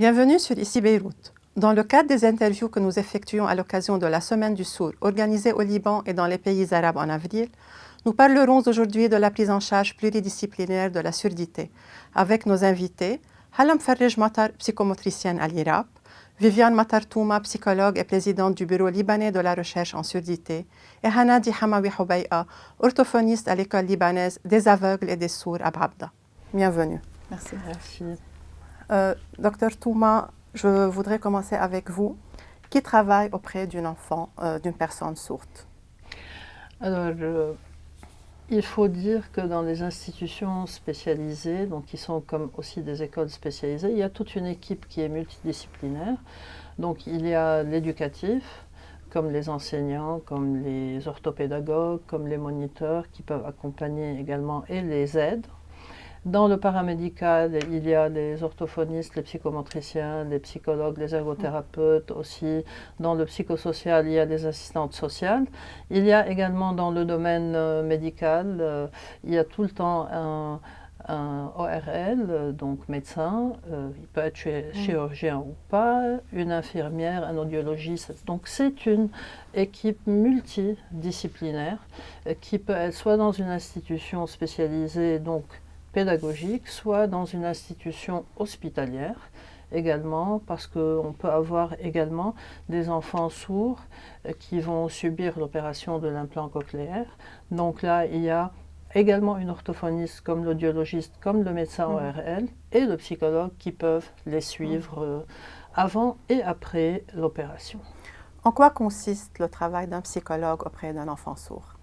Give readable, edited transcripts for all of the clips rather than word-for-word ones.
Bienvenue sur Ici Beyrouth. Dans le cadre des interviews que nous effectuons à l'occasion de la Semaine du Sourd organisée au Liban et dans les pays arabes en avril, nous parlerons aujourd'hui de la prise en charge pluridisciplinaire de la surdité avec nos invités Halam Farrej Matar, psychomotricienne à l'IRAP, Viviane Matar Touma, psychologue et présidente du Bureau libanais de la recherche en surdité, et Hanadi Hamawi Houbaïa, orthophoniste à l'école libanaise des aveugles et des sourds à Brabda. Bienvenue. Merci. Docteur Touma, je voudrais commencer avec vous. Qui travaille auprès d'un enfant, d'une personne sourde? Alors, il faut dire que dans les institutions spécialisées, donc qui sont comme aussi des écoles spécialisées, il y a toute une équipe qui est multidisciplinaire. Donc il y a l'éducatif, comme les enseignants, comme les orthopédagogues, comme les moniteurs qui peuvent accompagner également et les aides. Dans le paramédical, il y a les orthophonistes, les psychomotriciens, les psychologues, les ergothérapeutes aussi. Dans le psychosocial, il y a les assistantes sociales. Il y a également dans le domaine médical, il y a tout le temps un ORL, donc médecin, il peut être chirurgien ou pas, une infirmière, un audiologiste. Donc c'est une équipe multidisciplinaire qui peut être soit dans une institution spécialisée, donc pédagogique, soit dans une institution hospitalière également, parce qu'on peut avoir également des enfants sourds qui vont subir l'opération de l'implant cochléaire. Donc là, il y a également une orthophoniste comme l'audiologiste, comme le médecin ORL et le psychologue qui peuvent les suivre avant et après l'opération. En quoi consiste le travail d'un psychologue auprès d'un enfant sourd?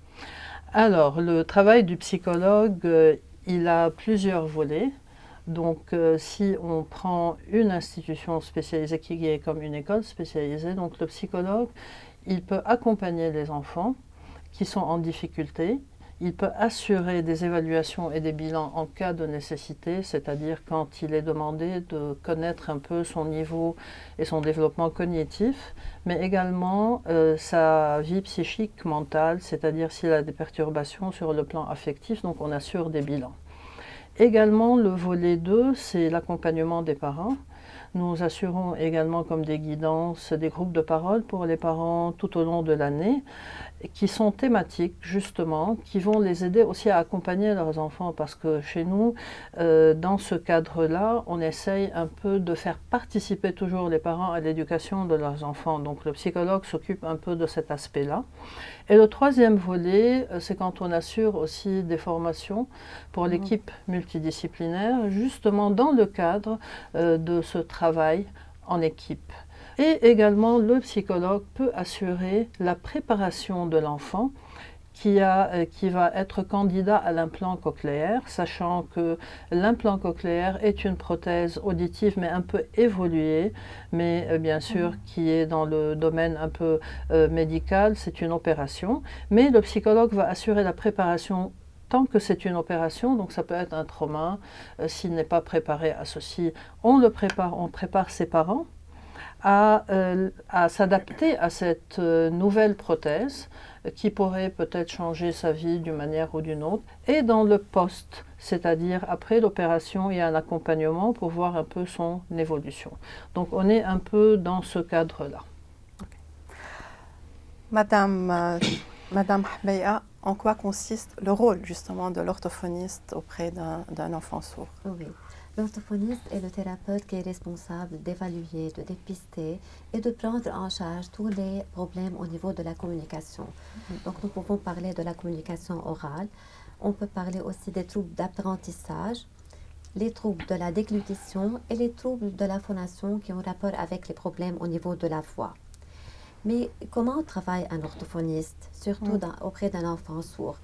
Alors, le travail du psychologue, il a plusieurs volets. Donc, si on prend une institution spécialisée qui est comme une école spécialisée, donc le psychologue, il peut accompagner les enfants qui sont en difficulté. Il peut assurer des évaluations et des bilans en cas de nécessité, c'est-à-dire quand il est demandé de connaître un peu son niveau et son développement cognitif, mais également sa vie psychique, mentale, c'est-à-dire s'il a des perturbations sur le plan affectif, donc on assure des bilans. Également, le volet 2, c'est l'accompagnement des parents. Nous assurons également comme des guidances, des groupes de parole pour les parents tout au long de l'année, qui sont thématiques justement, qui vont les aider aussi à accompagner leurs enfants, parce que chez nous, dans ce cadre-là, on essaye un peu de faire participer toujours les parents à l'éducation de leurs enfants. Donc le psychologue s'occupe un peu de cet aspect-là. Et le troisième volet, c'est quand on assure aussi des formations pour l'équipe multidisciplinaire, justement dans le cadre de ce travail en équipe. Et également, le psychologue peut assurer la préparation de l'enfant qui va être candidat à l'implant cochléaire, sachant que l'implant cochléaire est une prothèse auditive mais un peu évoluée, mais bien sûr qui est dans le domaine un peu médical, c'est une opération. Mais le psychologue va assurer la préparation tant que c'est une opération, donc ça peut être un trauma, s'il n'est pas préparé à ceci, on prépare ses parents à s'adapter à cette nouvelle prothèse qui pourrait peut-être changer sa vie d'une manière ou d'une autre. Et dans le post, c'est-à-dire après l'opération, il y a un accompagnement pour voir un peu son évolution. Donc on est un peu dans ce cadre-là. Okay. Madame Houbaïa, en quoi consiste le rôle justement de l'orthophoniste auprès d'un enfant sourd? Oui. L'orthophoniste est le thérapeute qui est responsable d'évaluer, de dépister et de prendre en charge tous les problèmes au niveau de la communication. Donc nous pouvons parler de la communication orale, on peut parler aussi des troubles d'apprentissage, les troubles de la déglutition et les troubles de la phonation qui ont rapport avec les problèmes au niveau de la voix. Mais comment travaille un orthophoniste, surtout auprès d'un enfant sourd?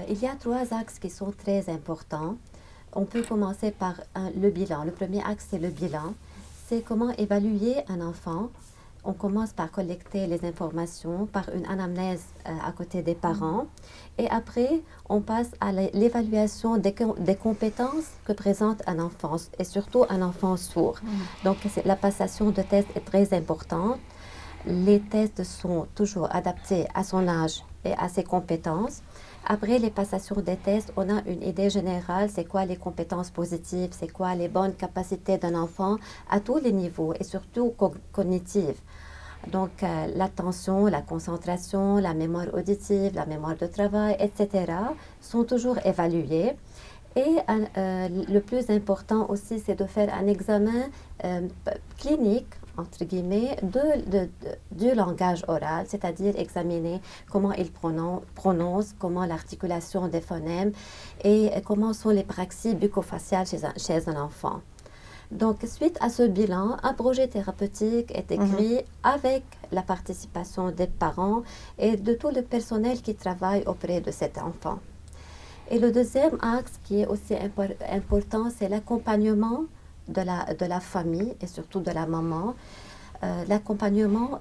Il y a 3 axes qui sont très importants. On peut commencer par le bilan. Le premier axe, c'est le bilan. C'est comment évaluer un enfant. On commence par collecter les informations, par une anamnèse à côté des parents. Et après, on passe à l'évaluation des compétences que présente un enfant, et surtout un enfant sourd. Donc, la passation de tests est très importante. Les tests sont toujours adaptés à son âge et à ses compétences. Après les passations des tests, on a une idée générale, c'est quoi les compétences positives, c'est quoi les bonnes capacités d'un enfant à tous les niveaux et surtout cognitives. Donc, l'attention, la concentration, la mémoire auditive, la mémoire de travail, etc., sont toujours évaluées. Et le plus important aussi, c'est de faire un examen clinique, entre guillemets, du langage oral, c'est-à-dire examiner comment il prononce, comment l'articulation des phonèmes et comment sont les praxies bucco-faciales chez un enfant. Donc, suite à ce bilan, un projet thérapeutique est écrit avec la participation des parents et de tout le personnel qui travaille auprès de cet enfant. Et le deuxième axe qui est aussi important, c'est l'accompagnement de la famille et surtout de la maman. L'accompagnement,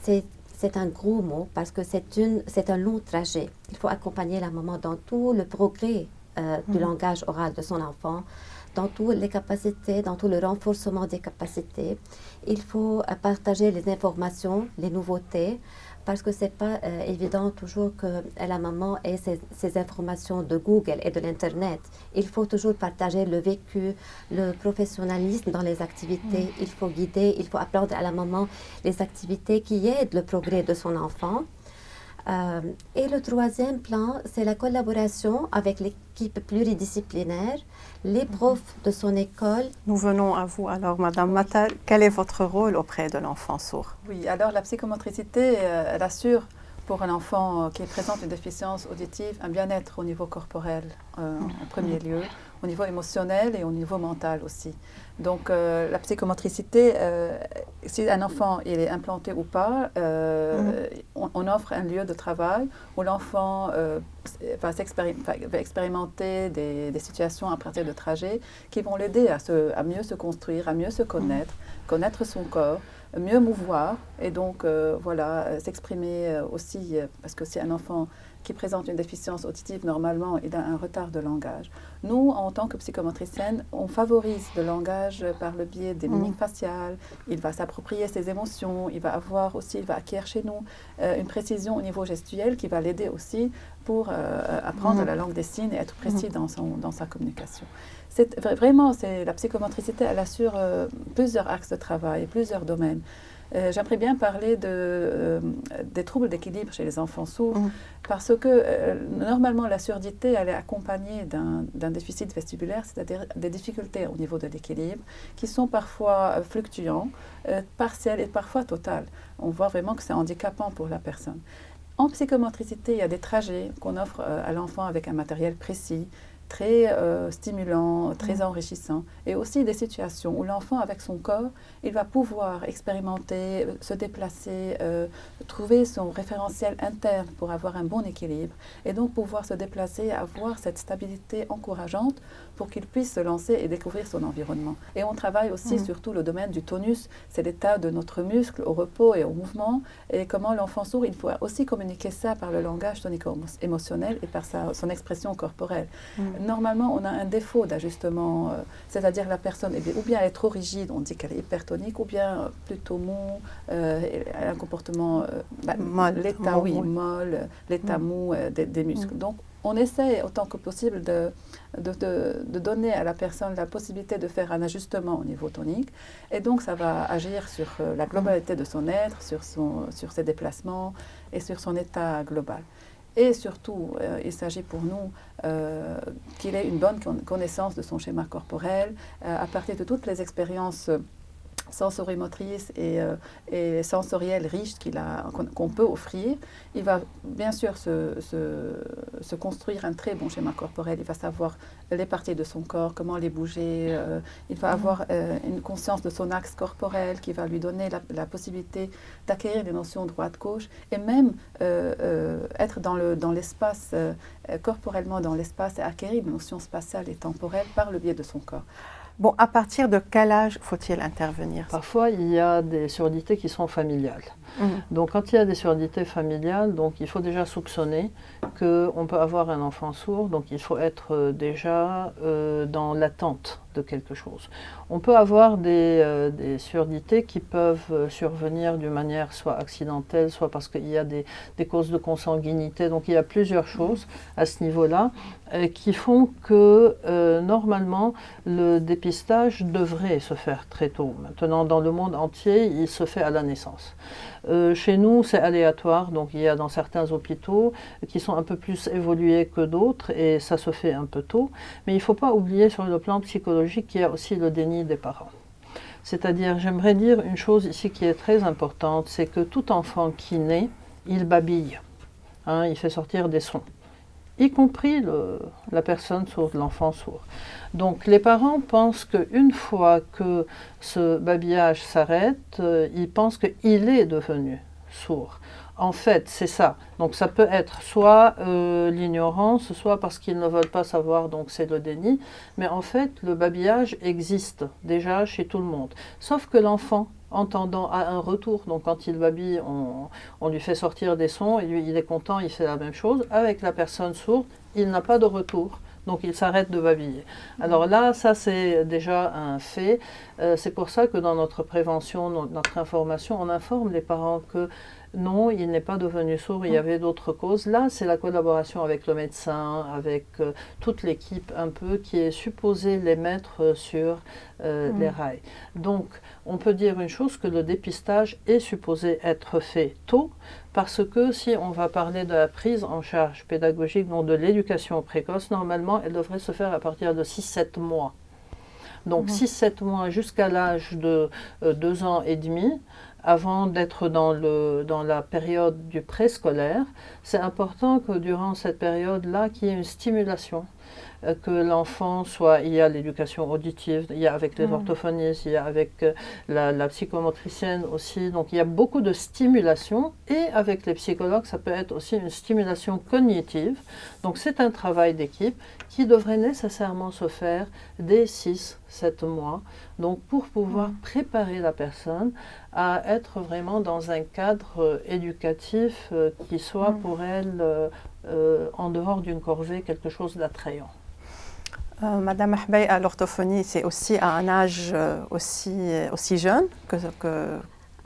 c'est un gros mot parce que c'est un long trajet. Il faut accompagner la maman dans tout le progrès du langage oral de son enfant, dans toutes les capacités, dans tout le renforcement des capacités. Il faut partager les informations, les nouveautés, parce que ce n'est pas évident toujours que la maman ait ces informations de Google et de l'Internet. Il faut toujours partager le vécu, le professionnalisme dans les activités. Il faut guider, il faut apprendre à la maman les activités qui aident le progrès de son enfant. Et le troisième plan, c'est la collaboration avec l'équipe pluridisciplinaire, les profs de son école. Nous venons à vous alors, Madame Matar. Quel est votre rôle auprès de l'enfant sourd? Oui, alors la psychomotricité, elle assure pour un enfant qui présente une déficience auditive un bien-être au niveau corporel en premier lieu, au niveau émotionnel et au niveau mental aussi. Donc la psychomotricité, si un enfant il est implanté ou pas, on offre un lieu de travail où l'enfant va expérimenter des situations à partir de trajets qui vont l'aider à mieux se construire, à mieux se connaître son corps, mieux mouvoir et donc s'exprimer aussi, parce que c'est un enfant qui présente une déficience auditive, normalement, il a un retard de langage. Nous, en tant que psychomotricienne, on favorise le langage par le biais des mimiques faciales, il va s'approprier ses émotions, il va acquérir chez nous une précision au niveau gestuel qui va l'aider aussi pour apprendre la langue des signes et être précis dans sa communication. La psychomotricité, elle assure plusieurs axes de travail, plusieurs domaines. J'aimerais bien parler des troubles d'équilibre chez les enfants sourds, parce que normalement la surdité elle est accompagnée d'un déficit vestibulaire, c'est-à-dire des difficultés au niveau de l'équilibre, qui sont parfois fluctuants, partiels et parfois totales. On voit vraiment que c'est handicapant pour la personne. En psychomotricité, il y a des trajets qu'on offre à l'enfant avec un matériel précis, très stimulant, très enrichissant, et aussi des situations où l'enfant, avec son corps, il va pouvoir expérimenter, se déplacer, trouver son référentiel interne pour avoir un bon équilibre, et donc pouvoir se déplacer, avoir cette stabilité encourageante pour qu'il puisse se lancer et découvrir son environnement. Et on travaille aussi surtout le domaine du tonus, c'est l'état de notre muscle au repos et au mouvement, et comment l'enfant sourd, il faut aussi communiquer ça par le langage tonico-émotionnel et par son expression corporelle. Normalement, on a un défaut d'ajustement, c'est-à-dire la personne, ou bien elle est trop rigide, on dit qu'elle est hypertonique, ou bien plutôt mou, elle a un comportement, l'état molle, l'état mou des muscles. Donc, on essaie autant que possible de donner à la personne la possibilité de faire un ajustement au niveau tonique. Et donc, ça va agir sur la globalité de son être, sur ses déplacements et sur son état global. Et surtout, il s'agit pour nous qu'il ait une bonne connaissance de son schéma corporel à partir de toutes les expériences sensorimotrices et sensorielles riches qu'on peut offrir. Il va bien sûr se construire un très bon schéma corporel. Il va savoir les parties de son corps, comment les bouger. Il va avoir une conscience de son axe corporel qui va lui donner la possibilité d'acquérir des notions droite-gauche et même être dans l'espace, corporellement dans l'espace et acquérir des notions spatiales et temporelles par le biais de son corps. Bon, à partir de quel âge faut-il intervenir? Parfois, il y a des surdités qui sont familiales. Donc, quand il y a des surdités familiales, donc, il faut déjà soupçonner qu'on peut avoir un enfant sourd. Donc, il faut être déjà dans l'attente de quelque chose. On peut avoir des surdités qui peuvent survenir d'une manière soit accidentelle, soit parce qu'il y a des causes de consanguinité. Donc il y a plusieurs choses à ce niveau-là qui font que normalement le dépistage devrait se faire très tôt. Maintenant, dans le monde entier, il se fait à la naissance. Chez nous, c'est aléatoire, donc il y a dans certains hôpitaux qui sont un peu plus évolués que d'autres et ça se fait un peu tôt. Mais il ne faut pas oublier sur le plan psychologique qu'il y a aussi le déni des parents. C'est-à-dire, j'aimerais dire une chose ici qui est très importante, c'est que tout enfant qui naît, il babille, il fait sortir des sons, y compris la personne sourde, l'enfant sourd. Donc les parents pensent qu'une fois que ce babillage s'arrête, ils pensent qu'il est devenu sourd. En fait, c'est ça. Donc ça peut être soit l'ignorance, soit parce qu'ils ne veulent pas savoir, donc c'est le déni. Mais en fait, le babillage existe déjà chez tout le monde. Sauf que l'enfant, entendant a un retour. Donc quand il babille, on lui fait sortir des sons et lui, il est content, il fait la même chose. Avec la personne sourde, il n'a pas de retour. Donc il s'arrête de babiller. Alors là, ça c'est déjà un fait. C'est pour ça que dans notre prévention, notre information, on informe les parents que non, il n'est pas devenu sourd, il y avait d'autres causes. Là, c'est la collaboration avec le médecin, avec toute l'équipe un peu qui est supposée les mettre sur les rails. Donc, on peut dire une chose, que le dépistage est supposé être fait tôt, parce que si on va parler de la prise en charge pédagogique, donc de l'éducation précoce, normalement, elle devrait se faire à partir de 6-7 mois. Donc 6-7 mois jusqu'à l'âge de 2 ans et demi, avant d'être dans la période du préscolaire. C'est important que durant cette période-là, qu'il y ait une stimulation, que l'enfant soit, il y a l'éducation auditive, il y a avec les orthophonistes, il y a avec la psychomotricienne aussi, donc il y a beaucoup de stimulation, et avec les psychologues, ça peut être aussi une stimulation cognitive. Donc c'est un travail d'équipe qui devrait nécessairement se faire dès 6-7 mois, donc pour pouvoir préparer la personne à être vraiment dans un cadre éducatif qui soit pour elle, en dehors d'une corvée, quelque chose d'attrayant. Madame Ahbey, à l'orthophonie, c'est aussi à un âge aussi jeune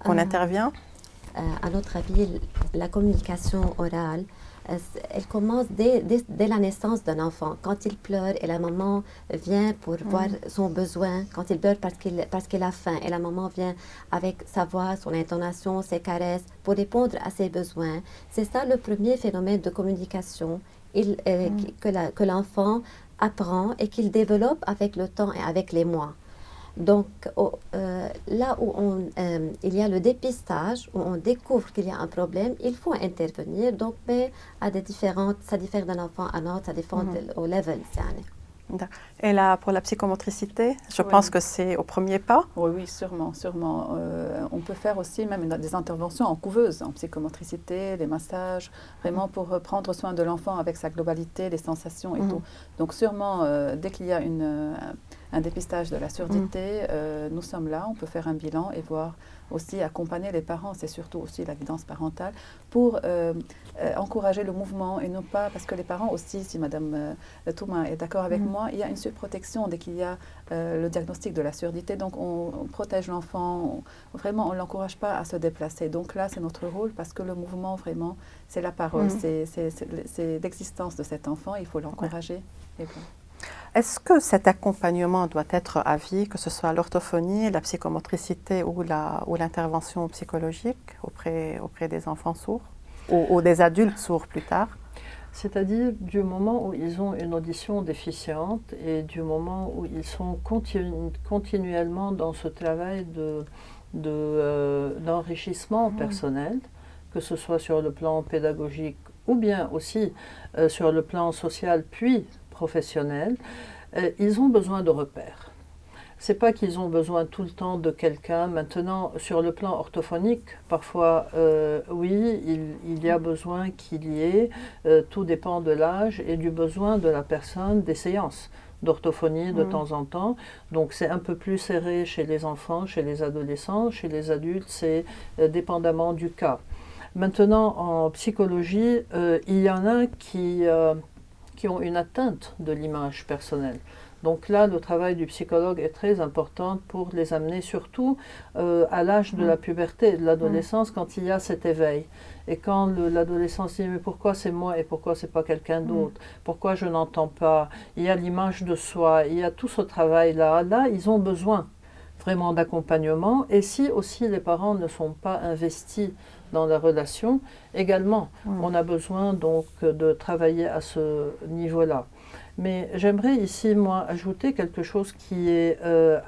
qu'on intervient? À notre avis, la communication orale, elle commence dès la naissance d'un enfant. Quand il pleure et la maman vient pour voir son besoin, quand il pleure parce qu'il a faim et la maman vient avec sa voix, son intonation, ses caresses pour répondre à ses besoins, c'est ça le premier phénomène de communication que l'enfant apprend et qu'il développe avec le temps et avec les mois. Donc, là où il y a le dépistage, où on découvre qu'il y a un problème, il faut intervenir. Donc, mais ça diffère d'un enfant à un autre, ça dépend au level. Et là, pour la psychomotricité, je pense que c'est au premier pas. Oui, sûrement. On peut faire aussi même des interventions en couveuse, en psychomotricité, les massages, vraiment pour prendre soin de l'enfant avec sa globalité, les sensations et tout. Donc sûrement, dès qu'il y a un dépistage de la surdité, nous sommes là, on peut faire un bilan et voir aussi accompagner les parents, c'est surtout aussi la guidance parentale, pour encourager le mouvement et non pas, parce que les parents aussi, si Madame Touma est d'accord avec moi, il y a une surprotection dès qu'il y a le diagnostic de la surdité, donc on protège l'enfant, vraiment on ne l'encourage pas à se déplacer. Donc là, c'est notre rôle parce que le mouvement, vraiment, c'est la parole, c'est l'existence de cet enfant, il faut l'encourager. Et bon. Est-ce que cet accompagnement doit être à vie, que ce soit l'orthophonie, la psychomotricité ou l'intervention psychologique auprès des enfants sourds ou des adultes sourds plus tard? C'est-à-dire du moment où ils ont une audition déficiente et du moment où ils sont continuellement dans ce travail d'enrichissement personnel, que ce soit sur le plan pédagogique ou bien aussi sur le plan social puis professionnel, ils ont besoin de repères. C'est pas qu'ils ont besoin tout le temps de quelqu'un. Maintenant, sur le plan orthophonique, parfois, oui, il y a besoin qu'il y ait, tout dépend de l'âge et du besoin de la personne, des séances d'orthophonie de temps en temps. Donc c'est un peu plus serré chez les enfants, chez les adolescents, chez les adultes, c'est dépendamment du cas. Maintenant, en psychologie, il y en a qui qui ont une atteinte de l'image personnelle. Donc là, le travail du psychologue est très important pour les amener, surtout à l'âge de la puberté, de l'adolescence, quand il y a cet éveil. Et quand l'adolescent se dit « mais pourquoi c'est moi et pourquoi c'est pas quelqu'un d'autre? Pourquoi je n'entends pas ?» Il y a l'image de soi, il y a tout ce travail-là. Là, ils ont besoin vraiment d'accompagnement. Et si aussi les parents ne sont pas investis dans la relation, également, on a besoin donc de travailler à ce niveau-là. Mais j'aimerais ici, moi, ajouter quelque chose qui est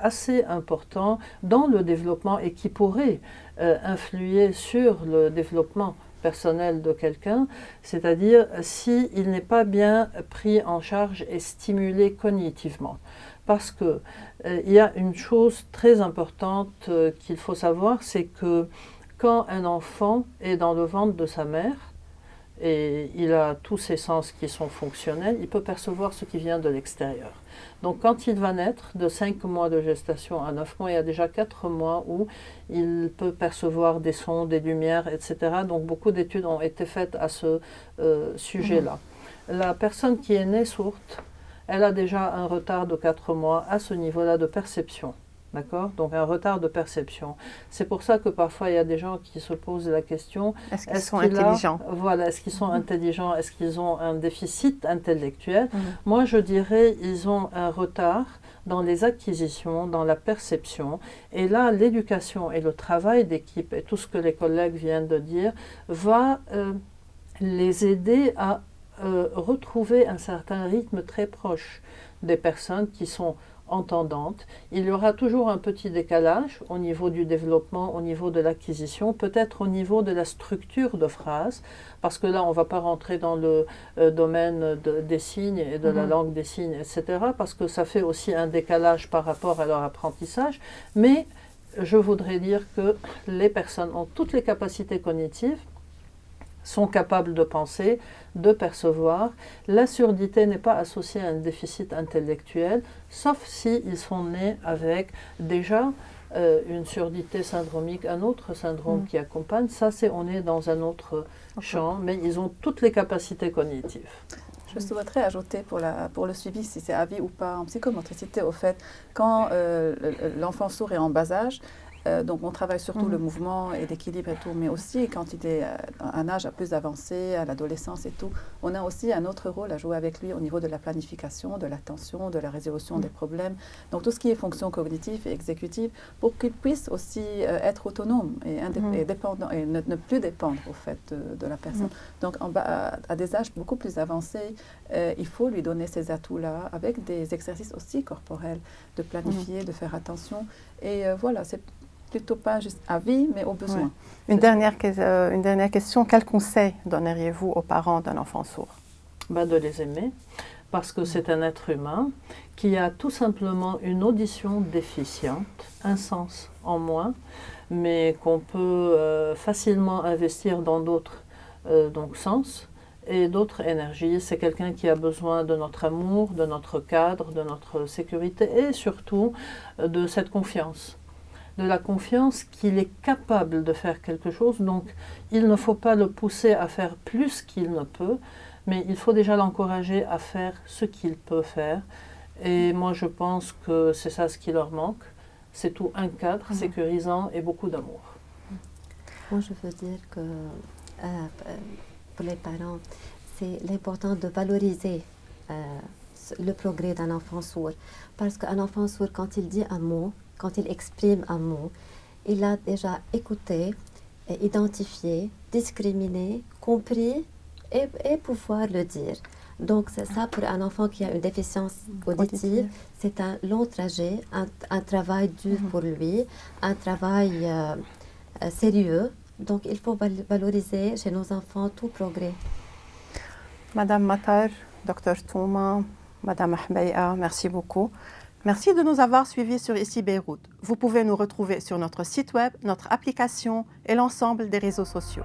assez important dans le développement et qui pourrait influer sur le développement personnel de quelqu'un, c'est-à-dire s'il n'est pas bien pris en charge et stimulé cognitivement. Parce que il y a une chose très importante qu'il faut savoir, c'est que quand un enfant est dans le ventre de sa mère, et il a tous ses sens qui sont fonctionnels, il peut percevoir ce qui vient de l'extérieur. Donc quand il va naître, de 5 mois de gestation à 9 mois, il y a déjà 4 mois où il peut percevoir des sons, des lumières, etc. Donc beaucoup d'études ont été faites à ce sujet-là. La personne qui est née sourde, elle a déjà un retard de 4 mois à ce niveau-là de perception. D'accord? Donc un retard de perception. C'est pour ça que parfois il y a des gens qui se posent la question, est-ce qu'ils sont intelligents? Voilà, est-ce qu'ils sont intelligents? Est-ce qu'ils ont un déficit intellectuel? Moi je dirais ils ont un retard dans les acquisitions, dans la perception. Et là, l'éducation et le travail d'équipe et tout ce que les collègues viennent de dire va les aider à retrouver un certain rythme très proche des personnes qui sont entendantes. Il y aura toujours un petit décalage au niveau du développement, au niveau de l'acquisition, peut-être au niveau de la structure de phrase, parce que là, on ne va pas rentrer dans le domaine des signes et de la langue des signes, etc., parce que ça fait aussi un décalage par rapport à leur apprentissage, mais je voudrais dire que les personnes ont toutes les capacités cognitives, sont capables de penser, de percevoir. La surdité n'est pas associée à un déficit intellectuel, sauf s'ils sont nés avec déjà une surdité syndromique, un autre syndrome qui accompagne. Ça, on est dans un autre champ, mais ils ont toutes les capacités cognitives. Je souhaiterais ajouter pour le suivi, si c'est à vie ou pas, en psychomotricité, au fait, quand l'enfant sourd est en bas âge, donc on travaille surtout le mouvement et l'équilibre et tout, mais aussi quand il est à un âge plus avancé, à l'adolescence et tout, on a aussi un autre rôle à jouer avec lui au niveau de la planification, de l'attention, de la résolution des problèmes. Donc tout ce qui est fonction cognitive et exécutive, pour qu'il puisse aussi être autonome et dépendant, et ne plus dépendre au fait de la personne. Donc à des âges beaucoup plus avancés, il faut lui donner ces atouts-là avec des exercices aussi corporels, de planifier, de faire attention. Et voilà, c'est plutôt pas juste à vie, mais aux besoins. Une dernière question. Quel conseil donneriez-vous aux parents d'un enfant sourd? De les aimer, parce que c'est un être humain qui a tout simplement une audition déficiente, un sens en moins, mais qu'on peut facilement investir dans d'autres sens et d'autres énergies. C'est quelqu'un qui a besoin de notre amour, de notre cadre, de notre sécurité et surtout de cette confiance. De la confiance qu'il est capable de faire quelque chose, donc il ne faut pas le pousser à faire plus qu'il ne peut, mais il faut déjà l'encourager à faire ce qu'il peut faire. Et moi je pense que c'est ça ce qui leur manque, c'est tout un cadre sécurisant et beaucoup d'amour. Moi je veux dire que pour les parents, c'est l'important de valoriser le progrès d'un enfant sourd, parce qu'un enfant sourd, quand il dit un mot, quand il exprime un mot, il a déjà écouté, identifié, discriminé, compris et pouvoir le dire. Donc c'est ça pour un enfant qui a une déficience auditive, c'est un long trajet, un travail dur pour lui, un travail sérieux. Donc il faut valoriser chez nos enfants tout progrès. Madame Matar, Dr Touma, Madame Hbeia, merci beaucoup. Merci de nous avoir suivis sur Ici Beyrouth. Vous pouvez nous retrouver sur notre site web, notre application et l'ensemble des réseaux sociaux.